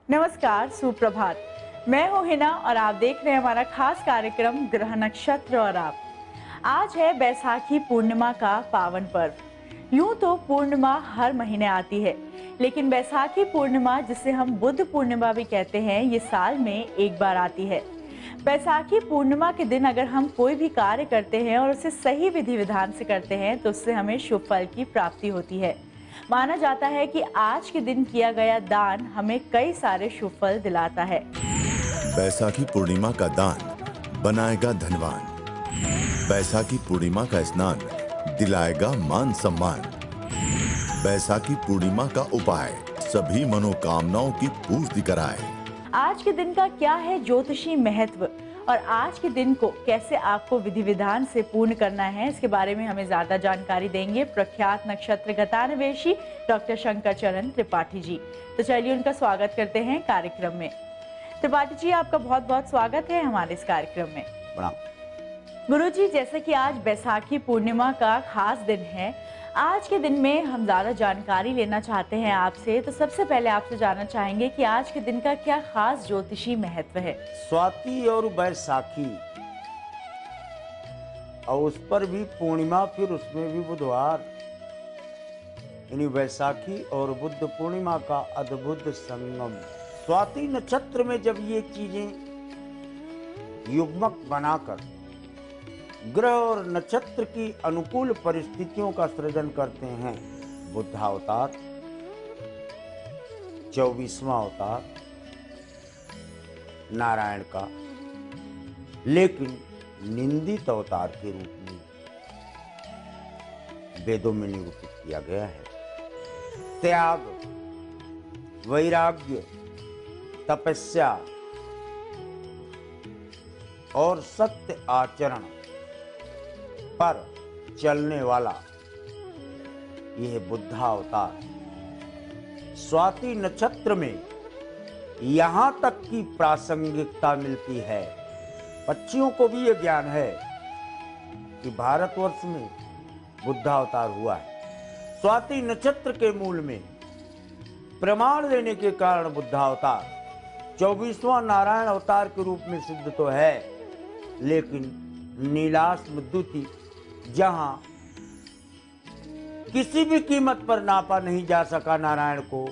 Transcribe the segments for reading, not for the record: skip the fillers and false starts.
नमस्कार, सुप्रभात। मैं हूं हिना और आप देख रहे हैं हमारा खास कार्यक्रम ग्रह नक्षत्र और आप। आज है बैसाखी पूर्णिमा का पावन पर्व। यूं तो पूर्णिमा हर महीने आती है, लेकिन बैसाखी पूर्णिमा, जिसे हम बुद्ध पूर्णिमा भी कहते हैं, ये साल में एक बार आती है। बैसाखी पूर्णिमा के दिन अगर हम कोई भी कार्य करते हैं और उसे सही विधि विधान से करते हैं तो उससे हमें शुभ फल की प्राप्ति होती है। माना जाता है कि आज के दिन किया गया दान हमें कई सारे शुभ फल दिलाता है। बैसाखी पूर्णिमा का दान बनाएगा धनवान। बैसाखी पूर्णिमा का स्नान दिलाएगा मान सम्मान। बैसाखी पूर्णिमा का उपाय सभी मनोकामनाओं की पूर्ति कराए। आज के दिन का क्या है ज्योतिषी महत्व और आज के दिन को कैसे आपको विधि विधान से पूर्ण करना है, इसके बारे में हमें ज्यादा जानकारी देंगे प्रख्यात नक्षत्र गतान्वेषी डॉक्टर शंकर चरण त्रिपाठी जी। तो चलिए उनका स्वागत करते हैं कार्यक्रम में। त्रिपाठी जी, आपका बहुत बहुत स्वागत है हमारे इस कार्यक्रम में। प्रणाम। गुरुजी, जैसे कि आज बैसाखी पूर्णिमा का खास दिन है, आज के दिन में हम ज्यादा जानकारी लेना चाहते हैं आपसे। तो सबसे पहले आपसे जानना चाहेंगे कि आज के दिन का क्या खास ज्योतिषी महत्व है। स्वाति और बैसाखी, और उस पर भी पूर्णिमा, फिर उसमें भी बुधवार, यानी बैसाखी और बुद्ध पूर्णिमा का अद्भुत संगम। स्वाति नक्षत्र में जब ये चीजें युग्मक बनाकर ग्रह और नक्षत्र की अनुकूल परिस्थितियों का सृजन करते हैं, बुद्धावतार, 24वां अवतार नारायण का, लेकिन निंदित अवतार के रूप में वेदों में निरूपित किया गया है। त्याग, वैराग्य, तपस्या और सत्य आचरण पर चलने वाला यह बुद्धावतार स्वाति नक्षत्र में यहां तक की प्रासंगिकता मिलती है। पक्षियों को भी यह ज्ञान है कि भारतवर्ष में बुद्धावतार हुआ है। स्वाति नक्षत्र के मूल में प्रमाण देने के कारण बुद्धावतार 24वां नारायण अवतार के रूप में सिद्ध तो है, लेकिन नीलाश्म द्युति, जहां किसी भी कीमत पर नापा नहीं जा सका नारायण को,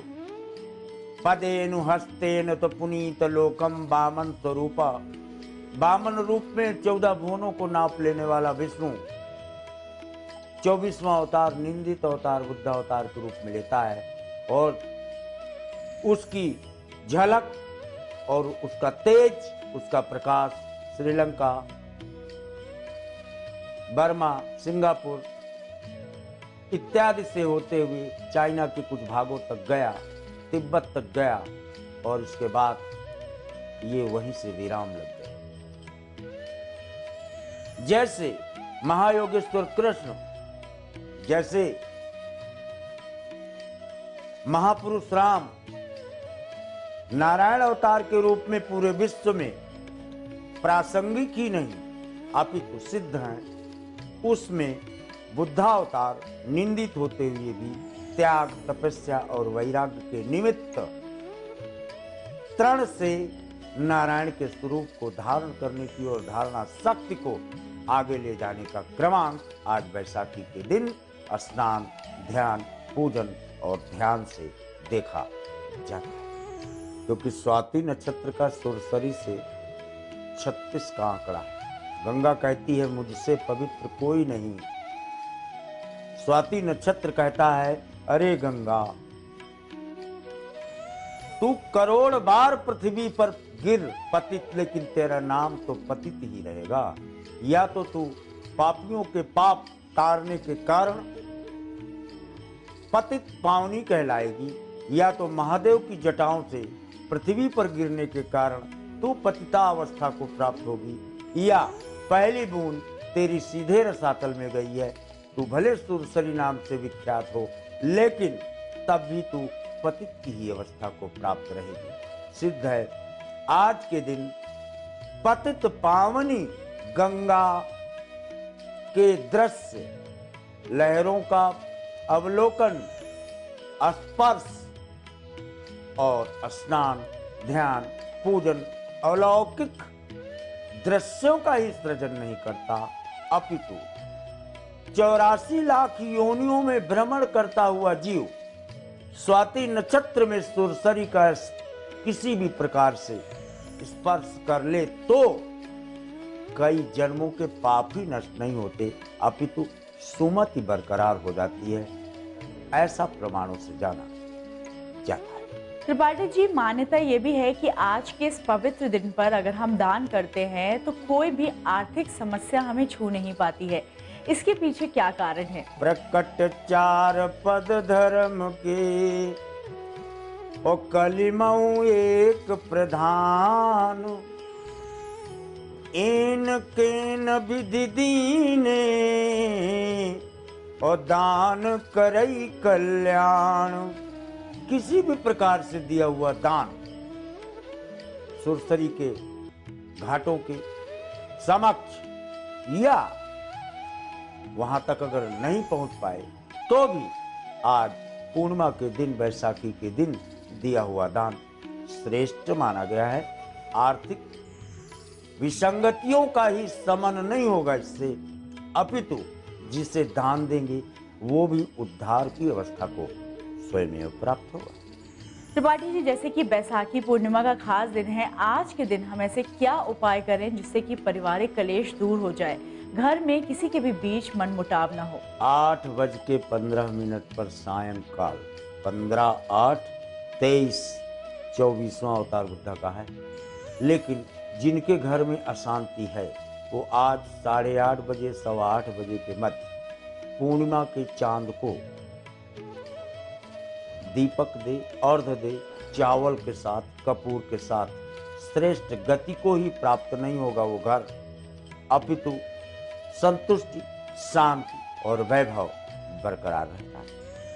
पदेनु हस्तेन तो पुनीत लोकम वामन स्वरूपा, वामन रूप में 14 भुवनों को नाप लेने वाला विष्णु 24वां अवतार निंदित अवतार बुद्ध अवतार के रूप में लेता है, और उसकी झलक और उसका तेज, उसका प्रकाश श्रीलंका, बर्मा, सिंगापुर इत्यादि से होते हुए चाइना के कुछ भागों तक गया, तिब्बत तक गया, और इसके बाद ये वहीं से विराम लग गए। जैसे महायोगेश्वर कृष्ण, जैसे महापुरुष राम नारायण अवतार के रूप में पूरे विश्व में प्रासंगिक ही नहीं अपितु सिद्ध हैं, उसमें बुद्धावतार निंदित होते हुए भी त्याग, तपस्या और वैराग्य के निमित्त तृण से नारायण के स्वरूप को धारण करने की और धारणा शक्ति को आगे ले जाने का क्रमांक आज बैसाखी के दिन स्नान, ध्यान, पूजन और ध्यान से देखा जाता है, क्योंकि स्वाति नक्षत्र का सुरसरी से 36 का आंकड़ा है। गंगा कहती है मुझसे पवित्र कोई नहीं। स्वाति नक्षत्र कहता है, अरे गंगा, तू करोड़ बार पृथ्वी पर गिर पतित, लेकिन तेरा नाम तो पतित ही रहेगा। या तो तू पापियों के पाप तारने के कारण पतित पावनी कहलाएगी, या तो महादेव की जटाओं से पृथ्वी पर गिरने के कारण तू पतिता अवस्था को प्राप्त होगी, या पहली बूंद तेरी सीधे रसातल में गई है, तू भले सुरसरी नाम से विख्यात हो, लेकिन तब भी तू पतित की ही अवस्था को प्राप्त रहेगी। सिद्ध है आज के दिन पतित पावनी गंगा के दृश्य, लहरों का अवलोकन, स्पर्श और स्नान, ध्यान, पूजन अलौकिक दृश्यों का ही सृजन नहीं करता, अपितु 84 लाख योनियों में भ्रमण करता हुआ जीव स्वाति नक्षत्र में सुरसरी का किसी भी प्रकार से स्पर्श कर ले तो कई जन्मों के पाप ही नष्ट नहीं होते, अपितु सुमति बरकरार हो जाती है। ऐसा प्रमाणों से जाना जाता है। त्रिपाठी जी, मान्यता ये भी है कि आज के इस पवित्र दिन पर अगर हम दान करते हैं तो कोई भी आर्थिक समस्या हमें छू नहीं पाती है। इसके पीछे क्या कारण है? प्रकट 4 पद धर्म के ओ कलिमऊ एक प्रधान, इन केन विधि दीने और दान करई कल्याण। किसी भी प्रकार से दिया हुआ दान सुरसरी के घाटों के समक्ष या वहां तक अगर नहीं पहुंच पाए तो भी आज पूर्णिमा के दिन, बैसाखी के दिन दिया हुआ दान श्रेष्ठ माना गया है। आर्थिक विसंगतियों का ही समन नहीं होगा इससे, अपितु जिसे दान देंगे वो भी उद्धार की अवस्था को स्वयं प्राप्त होगा। त्रिपाठी जी, जैसे कि बैसाखी पूर्णिमा का खास दिन है, आज के दिन हम ऐसे क्या उपाय करें जिससे कि पारिवारिक कलेश दूर हो जाए, घर में किसी के भी बीच मनमुटाव न हो? 8:15 पर सायंकाल 15/8/23 24वां अवतार बुद्धा का है। लेकिन जिनके घर में अशांति है वो आज 8:30 बजे 8:15 बजे के मध्य पूर्णिमा के चांद को दीपक दे, अर्घ दे, चावल के साथ, कपूर के साथ। श्रेष्ठ गति को ही प्राप्त नहीं होगा वो घर, अपितु संतुष्टि, शांति और वैभव बरकरार रहता है।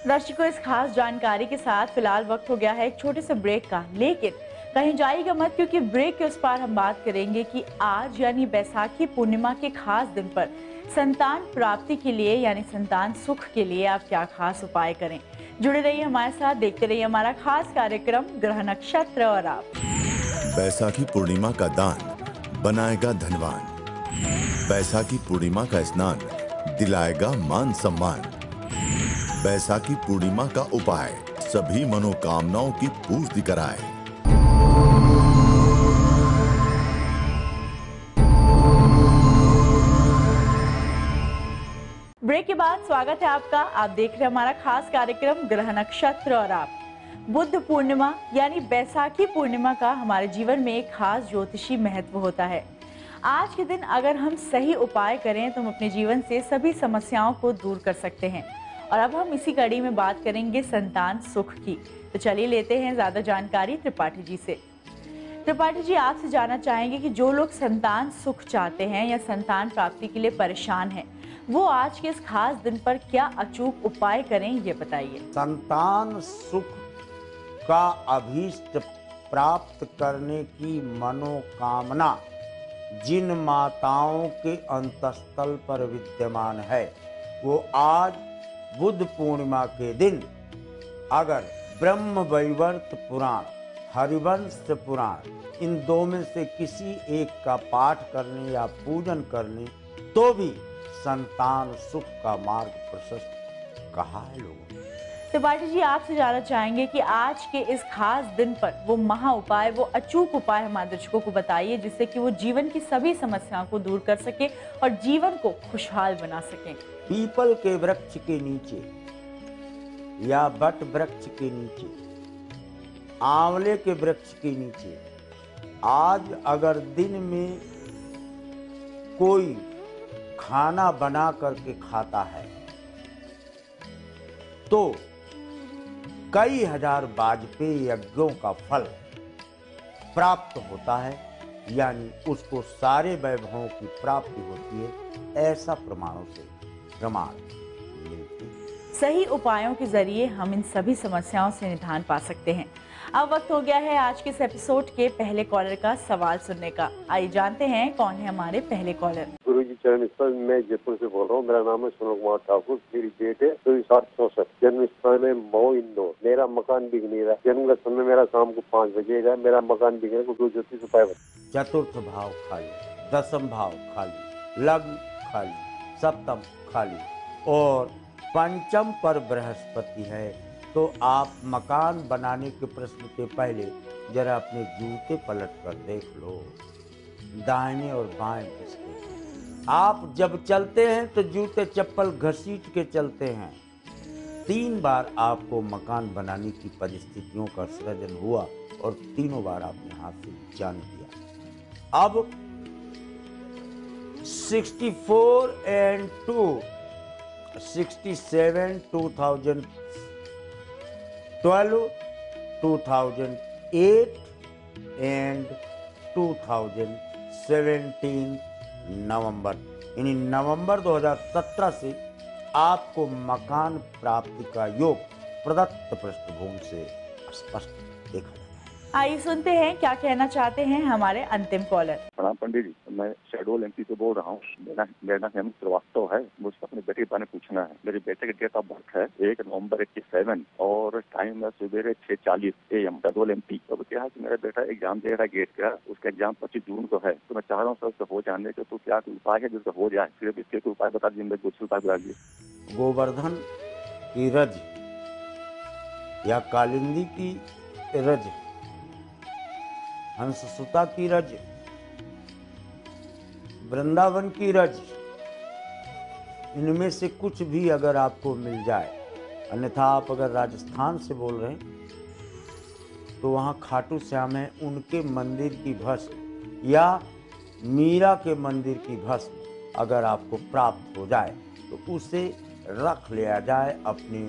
दर्शकों, इस खास जानकारी के साथ फिलहाल वक्त हो गया है एक छोटे से ब्रेक का, लेकिन कहीं जाइएगा मत, क्योंकि ब्रेक के उस पार हम बात करेंगे कि आज यानी बैसाखी पूर्णिमा के खास दिन पर संतान प्राप्ति के लिए यानी संतान सुख के लिए आप क्या खास उपाय करें। जुड़े रहिए हमारे साथ, देखते रहिए हमारा खास कार्यक्रम ग्रह नक्षत्र और आप। बैसाखी पूर्णिमा का दान बनाएगा धनवान। बैसाखी पूर्णिमा का स्नान दिलाएगा मान सम्मान। बैसाखी पूर्णिमा का उपाय सभी मनोकामनाओं की पूर्ति कराए। ब्रेक के बाद स्वागत है आपका। आप देख रहे हैं हमारा खास कार्यक्रम ग्रह नक्षत्र और आप। बुद्ध पूर्णिमा यानी बैसाखी पूर्णिमा का हमारे जीवन में एक खास ज्योतिषी महत्व होता है। आज के दिन अगर हम सही उपाय करें तो हम अपने जीवन से सभी समस्याओं को दूर कर सकते हैं। और अब हम इसी कड़ी में बात करेंगे संतान सुख की। तो चलिए लेते हैं ज्यादा जानकारी त्रिपाठी जी से। त्रिपाठी जी, आपसे जानना चाहेंगे कि जो लोग संतान सुख चाहते हैं या संतान प्राप्ति के लिए परेशान हैं, वो आज के इस खास दिन पर क्या अचूक उपाय करें, ये बताइए। संतान सुख का अभीष्ट प्राप्त करने की मनोकामना जिन माताओं के अंतस्थल पर विद्यमान है, वो आज बुद्ध पूर्णिमा के दिन अगर ब्रह्म वैवर्त पुराण, हरिवंश पुराण, इन दो में से किसी एक का पाठ करने या पूजन करने तो भी संतान सुख का मार्ग प्रशस्त कहा है लोगों ने। त्रिपाठी जी, आपसे जानना चाहेंगे कि आज के इस खास दिन पर वो महा उपाय, वो अचूक उपाय हमारे दर्शकों को बताइए जिससे कि वो जीवन की सभी समस्याओं को दूर कर सके और जीवन को खुशहाल बना सके। पीपल के वृक्ष के नीचे या बट वृक्ष के नीचे, आंवले के वृक्ष के नीचे आज अगर दिन में कोई खाना बना करके खाता है तो कई हजार वाजपेयी यज्ञों का फल प्राप्त होता है, यानी उसको सारे वैभवों की प्राप्ति होती है। ऐसा प्रमाणों से प्रमाण मिलते हैं। सही उपायों के जरिए हम इन सभी समस्याओं से निदान पा सकते हैं। अब वक्त हो गया है आज के इस एपिसोड के पहले कॉलर का सवाल सुनने का। आइए जानते हैं कौन है हमारे पहले कॉलर। गुरुजी चरण स्थल, मैं जयपुर से बोल रहा हूँ। मेरा नाम है सुनील कुमार ठाकुर। मेरी डेट है 24/64। जन्म स्थल है मऊ, इंदौर। मेरा मकान बिक नहीं रहा। जन्म का समय मेरा शाम को 5 बजे है। मेरा मकान बिकने को 2 ज्योतिष उपाय बताओ। चतुर्थ भाव खाली, दसम भाव खाली, लग्न खाली, सप्तम खाली और पंचम पर बृहस्पति है, तो आप मकान बनाने के प्रश्न के पहले जरा अपने जूते पलट कर देख लो, दाहिने और बाएं घिसके। आप जब चलते हैं तो जूते चप्पल घसीट के चलते हैं। 3 बार आपको मकान बनाने की परिस्थितियों का सृजन हुआ और तीनों बार आपने हाथ से जान दिया। अब 64 and 2 67 2012 2008 and 2017 नवंबर, यानी नवंबर 2017 से आपको मकान प्राप्ति का योग प्रदत्त पृष्ठभूमि से स्पष्ट देखा जाता है। आइए सुनते हैं क्या कहना चाहते हैं हमारे अंतिम कॉलर। प्रणाम पंडित जी, मैं शेडोल एमपी से बोल रहा हूँ। मेरा नाम हेमंत श्रीवास्तव है। मुझसे अपने बेटे के बारे में पूछना है। मेरे बेटे की डेट ऑफ बर्थ है 1 नवंबर 87 और टाइम है सुबह 6:40 AM। शेडोल एमपी। तो क्या है कि मेरा बेटा एग्जाम दे रहा है गेट का, उसका एग्जाम 25 जून को है। तो मैं चाह रहा हूँ सर हो जाने के, तो क्या उपाय है जिससे हो जाए? फिर इसके कोई उपाय बता दीजिए, कुछ उपाय बता दीजिए। गोवर्धन की रज या कालिंदी की रज, हंससुता की रज, वृंदावन की रज, इनमें से कुछ भी अगर आपको मिल जाए, अन्यथा आप अगर राजस्थान से बोल रहे हैं तो वहाँ खाटू श्याम है, उनके मंदिर की भस्म या मीरा के मंदिर की भस्म अगर आपको प्राप्त हो जाए तो उसे रख लिया जाए अपने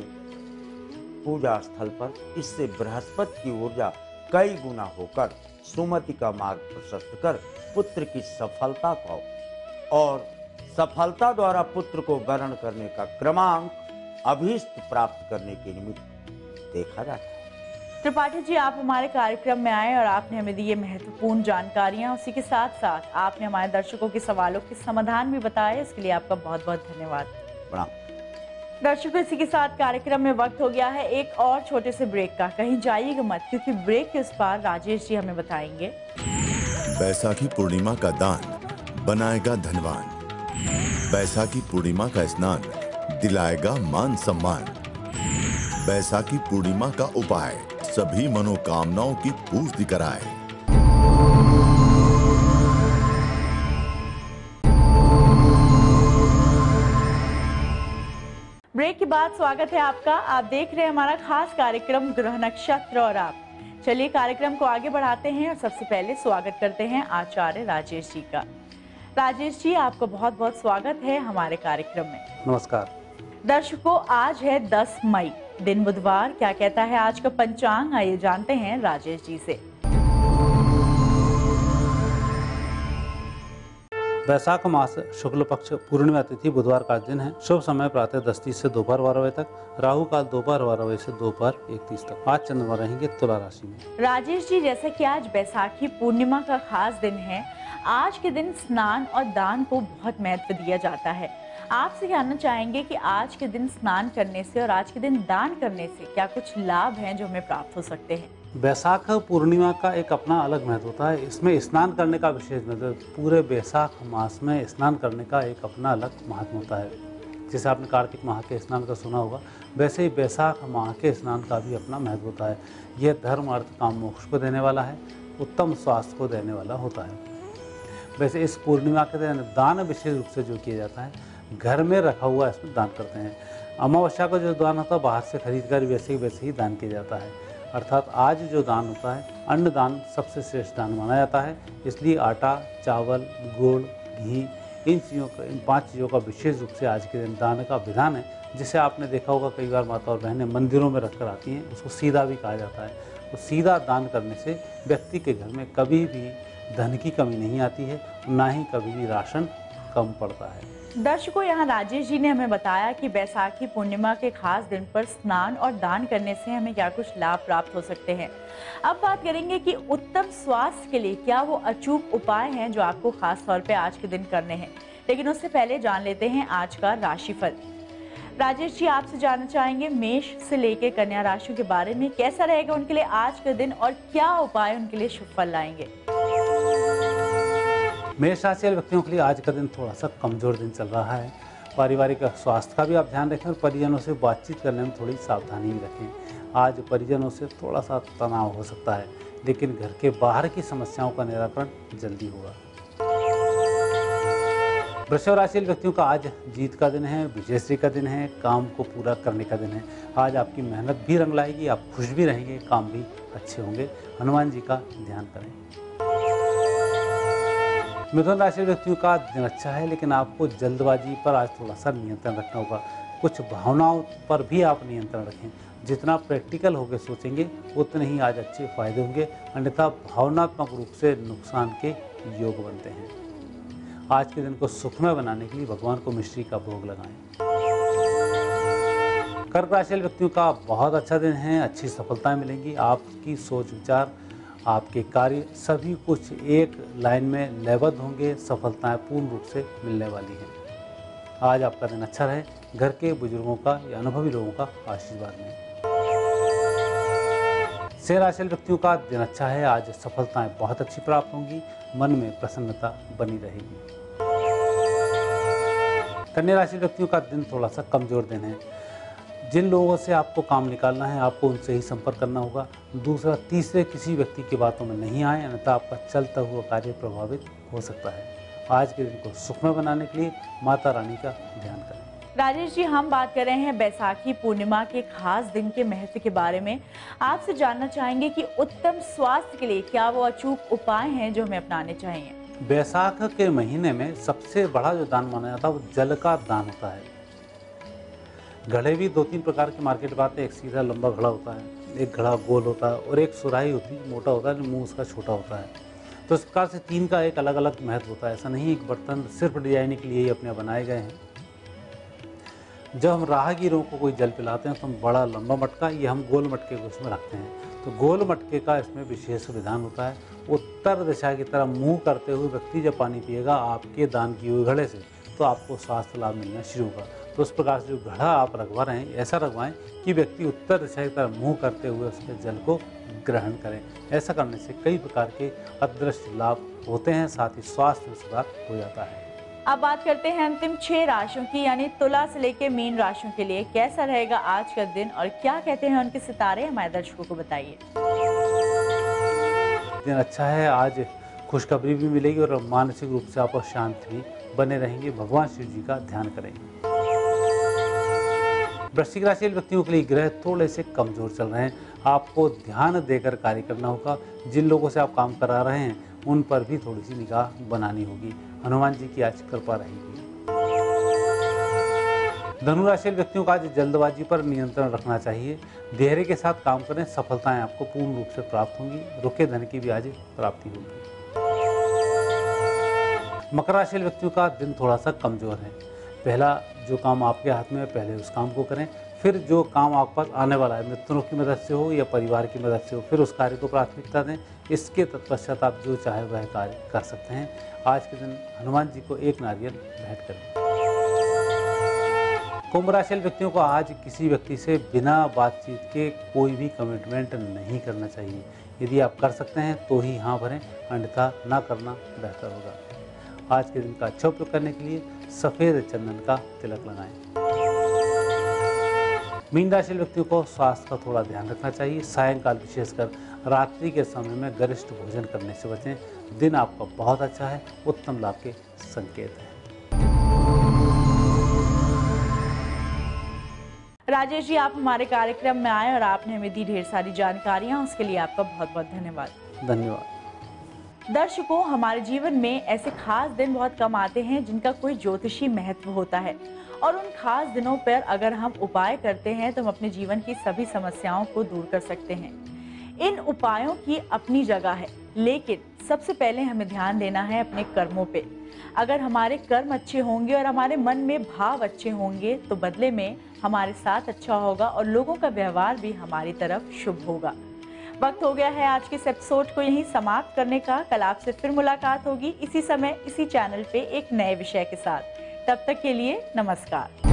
पूजा स्थल पर। इससे बृहस्पति की ऊर्जा कई गुना होकर सुमति का मार्ग प्रशस्त कर पुत्र की सफलता को और सफलता द्वारा पुत्र को वर्ण करने का क्रमांक अभीष्ट प्राप्त करने के निमित्त देखा जाता है। त्रिपाठी जी, आप हमारे कार्यक्रम में आए और आपने हमें दी ये महत्वपूर्ण जानकारियां। उसी के साथ साथ आपने हमारे दर्शकों के सवालों के समाधान भी बताए। इसके लिए आपका बहुत बहुत धन्यवाद। प्रणाम। दर्शकों, इसी के साथ कार्यक्रम में वक्त हो गया है एक और छोटे से ब्रेक का। कहीं जाइएगा मत, क्योंकि ब्रेक के उस पार राजेश जी हमें बताएंगे बैसाखी पूर्णिमा का दान बनाएगा धनवान। बैसाखी पूर्णिमा का स्नान दिलाएगा मान सम्मान। बैसाखी पूर्णिमा का उपाय सभी मनोकामनाओं की पूर्ति कराए। ब्रेक के बाद स्वागत है आपका। आप देख रहे हैं हमारा खास कार्यक्रम ग्रह नक्षत्र और आप। चलिए कार्यक्रम को आगे बढ़ाते हैं और सबसे पहले स्वागत करते हैं आचार्य राजेश जी का। राजेश जी, आपका बहुत बहुत स्वागत है हमारे कार्यक्रम में। नमस्कार दर्शकों, आज है 10 मई, दिन बुधवार। क्या कहता है आज का पंचांग, आइए जानते हैं राजेश जी से। वैशाख मास शुक्ल पक्ष पूर्णिमा तिथि बुधवार का दिन है। शुभ समय प्रातः 10:30 से दोपहर 12 बजे तक। राहु काल दोपहर 12 बजे से दोपहर 1:30 तक। आज चंद्रमा रहेंगे तुला राशि में। राजेश जी, जैसा कि आज बैसाखी पूर्णिमा का खास दिन है, आज के दिन स्नान और दान को बहुत महत्व दिया जाता है। आपसे जानना चाहेंगे कि आज के दिन स्नान करने से और आज के दिन दान करने से क्या कुछ लाभ हैं जो हमें प्राप्त हो सकते हैं? बैसाख पूर्णिमा का एक अपना अलग महत्व होता है। इसमें स्नान करने का विशेष महत्व। पूरे बैसाख मास में स्नान करने का एक अपना अलग महत्व होता है। जैसे आपने कार्तिक माह के स्नान का सुना होगा, वैसे ही बैसाख माह के स्नान का भी अपना महत्व होता है। यह धर्म अर्थ काम मोक्ष को देने वाला है, उत्तम स्वास्थ्य को देने वाला होता है। वैसे इस पूर्णिमा के दिन दान विशेष रूप से जो किया जाता है, घर में रखा हुआ इसमें दान करते हैं। अमावस्या का जो दान होता है बाहर से खरीद कर वैसे ही दान किया जाता है। अर्थात आज जो दान होता है, अन्न दान सबसे श्रेष्ठ दान माना जाता है। इसलिए आटा, चावल, गुड़, घी, इन 5 चीज़ों का विशेष रूप से आज के दिन दान का विधान है। जिसे आपने देखा होगा कई बार माता और बहनें मंदिरों में रखकर आती हैं, उसको सीधा भी कहा जाता है। तो सीधा दान करने से व्यक्ति के घर में कभी भी धन की कमी नहीं आती है, ना ही कभी भी राशन कम पड़ता है। दर्शकों, यहाँ राजेश जी ने हमें बताया कि बैसाखी पूर्णिमा के खास दिन पर स्नान और दान करने से हमें क्या कुछ लाभ प्राप्त हो सकते हैं। अब बात करेंगे कि उत्तम स्वास्थ्य के लिए क्या वो अचूक उपाय हैं जो आपको खास तौर पे आज के दिन करने हैं। लेकिन उससे पहले जान लेते हैं आज का राशिफल। राजेश जी, आपसे जानना चाहेंगे मेष से लेकर कन्या राशि के बारे में, कैसा रहेगा उनके लिए आज का दिन और क्या उपाय उनके लिए शुभ फल लाएंगे। मेष राशि वाले व्यक्तियों के लिए आज का दिन थोड़ा सा कमजोर दिन चल रहा है। पारिवारिक स्वास्थ्य का भी आप ध्यान रखें और परिजनों से बातचीत करने में थोड़ी सावधानी भी रखें। आज परिजनों से थोड़ा सा तनाव हो सकता है, लेकिन घर के बाहर की समस्याओं का निराकरण जल्दी होगा। वृषभ राशि व्यक्तियों का आज जीत का दिन है, विजयश्री का दिन है, काम को पूरा करने का दिन है। आज आपकी मेहनत भी रंग लाएगी, आप खुश भी रहेंगे, काम भी अच्छे होंगे। हनुमान जी का ध्यान करें। मिथुन राशि व्यक्तियों का दिन अच्छा है, लेकिन आपको जल्दबाजी पर आज थोड़ा सा नियंत्रण रखना होगा। कुछ भावनाओं पर भी आप नियंत्रण रखें। जितना प्रैक्टिकल होकर सोचेंगे उतने ही आज अच्छे फायदे होंगे, अन्यथा भावनात्मक रूप से नुकसान के योग बनते हैं। आज के दिन को सुखमय बनाने के लिए भगवान को मिश्री का भोग लगाएं। कर्क राशि वाले व्यक्तियों का बहुत अच्छा दिन है, अच्छी सफलताएं मिलेंगी। आपकी सोच विचार, आपके कार्य सभी कुछ एक लाइन में लयबद्ध होंगे। सफलताएं पूर्ण रूप से मिलने वाली हैं। आज आपका दिन अच्छा रहे, घर के बुजुर्गों का या अनुभवी लोगों का आशीर्वाद लें। सिंह राशि वाले व्यक्तियों का दिन अच्छा है, आज सफलताएं बहुत अच्छी प्राप्त होंगी, मन में प्रसन्नता बनी रहेगी। कन्या राशि व्यक्तियों का दिन थोड़ा सा कमजोर दिन है। जिन लोगों से आपको काम निकालना है आपको उनसे ही संपर्क करना होगा। दूसरा तीसरे किसी व्यक्ति की बातों में नहीं आए, अन्यथा आपका चलता हुआ कार्य प्रभावित हो सकता है। आज के दिन को सुखमय बनाने के लिए माता रानी का ध्यान करें। राजेश जी, हम बात कर रहे हैं बैसाखी पूर्णिमा के खास दिन के महत्व के बारे में। आपसे जानना चाहेंगे कि उत्तम स्वास्थ्य के लिए क्या वो अचूक उपाय हैं जो हमें अपनाने चाहिए। बैसाख के महीने में सबसे बड़ा जो दान माना जाता है वो जल का दान होता है। घड़े भी 2-3 प्रकार के मार्केट में आते हैं। एक सीधा लंबा घड़ा होता है, एक घड़ा गोल होता है और एक सुराही होती है, मोटा होता है, मुंह उसका छोटा होता है। तो इस प्रकार से 3 का एक अलग अलग महत्व होता है। ऐसा नहीं एक बर्तन सिर्फ डिजाइनिंग के लिए ही अपने बनाए गए हैं। जब हम राहगीरों को कोई जल पिलाते हैं तो हम बड़ा लंबा मटका या हम गोल मटके को उसमें रखते हैं। तो गोल मटके का इसमें विशेष विधान होता है। उत्तर दिशा की तरफ मुंह करते हुए व्यक्ति जब पानी पिएगा आपके दान किए हुए घड़े से, तो आपको स्वास्थ्य लाभ मिलना शुरू होगा। तो उस प्रकार से जो घड़ा आप रखवा रहे हैं ऐसा रखवाएं कि व्यक्ति उत्तर दिशा की तरफ मुंह करते हुए उसके जल को ग्रहण करें। ऐसा करने से कई प्रकार के अदृश्य लाभ होते हैं, साथ ही स्वास्थ्य में सुधार हो जाता है। अब बात करते हैं अंतिम 6 राशियों की, यानी तुला से लेकर मीन राशियों के लिए कैसा रहेगा आज का दिन और क्या कहते हैं उनके सितारे, हमारे दर्शकों को बताइए। दिन अच्छा है, आज खुशखबरी भी मिलेगी और मानसिक रूप से आप शांत भी बने रहेंगे। भगवान शिव जी का ध्यान करेंगे। वृश्चिक राशि वाले व्यक्तियों के लिए ग्रह थोड़े से कमजोर चल रहे हैं। आपको ध्यान देकर कार्य करना होगा। जिन लोगों से आप काम करा रहे हैं उन पर भी थोड़ी सी निगाह बनानी होगी। हनुमान जी की आज कृपा रहेगी। धनु राशि वाले व्यक्तियों का आज जल्दबाजी पर नियंत्रण रखना चाहिए। धैर्य के साथ काम करें, सफलताएं आपको पूर्ण रूप से प्राप्त होंगी। रुके धन की भी आज प्राप्ति होगी। मकर राशि वाले व्यक्तियों का दिन थोड़ा सा कमजोर है। पहला जो काम आपके हाथ में है पहले उस काम को करें, फिर जो काम आप पास आने वाला है मित्रों की मदद से हो या परिवार की मदद से हो, फिर उस कार्य को प्राथमिकता दें। इसके तत्पश्चात आप जो चाहे वह कार्य कर सकते हैं। आज के दिन हनुमान जी को एक नारियल भेंट करें। कुंभ राशि वाले व्यक्तियों को आज किसी व्यक्ति से बिना बातचीत के कोई भी कमिटमेंट नहीं करना चाहिए। यदि आप कर सकते हैं तो ही हाँ भरें, अन्यथा ना करना बेहतर होगा। आज के दिन का अच्छा उपयोग करने के लिए सफ़ेद चंदन का तिलक लगाएं। मीन राशि व्यक्तियों को स्वास्थ्य का थोड़ा ध्यान रखना चाहिए। सायंकाल विशेषकर रात्रि के समय में गरिष्ठ भोजन करने से बचें। दिन आपका बहुत अच्छा है, उत्तम लाभ के संकेत है। राजेश जी, आप हमारे कार्यक्रम में आए और आपने हमें दी ढेर सारी जानकारियां, उसके लिए आपका बहुत बहुत धन्यवाद। धन्यवाद। दर्शकों, हमारे जीवन में ऐसे खास दिन बहुत कम आते हैं जिनका कोई ज्योतिषी महत्व होता है, और उन खास दिनों पर अगर हम उपाय करते हैं तो हम अपने जीवन की सभी समस्याओं को दूर कर सकते हैं। इन उपायों की अपनी जगह है, लेकिन सबसे पहले हमें ध्यान देना है अपने कर्मों पे। अगर हमारे कर्म अच्छे होंगे और हमारे मन में भाव अच्छे होंगे तो बदले में हमारे साथ अच्छा होगा और लोगों का व्यवहार भी हमारी तरफ शुभ होगा। वक्त हो गया है आज के इस एपिसोड को यहीं समाप्त करने का। कल आपसे फिर मुलाकात होगी इसी समय इसी चैनल पे एक नए विषय के साथ। तब तक के लिए नमस्कार।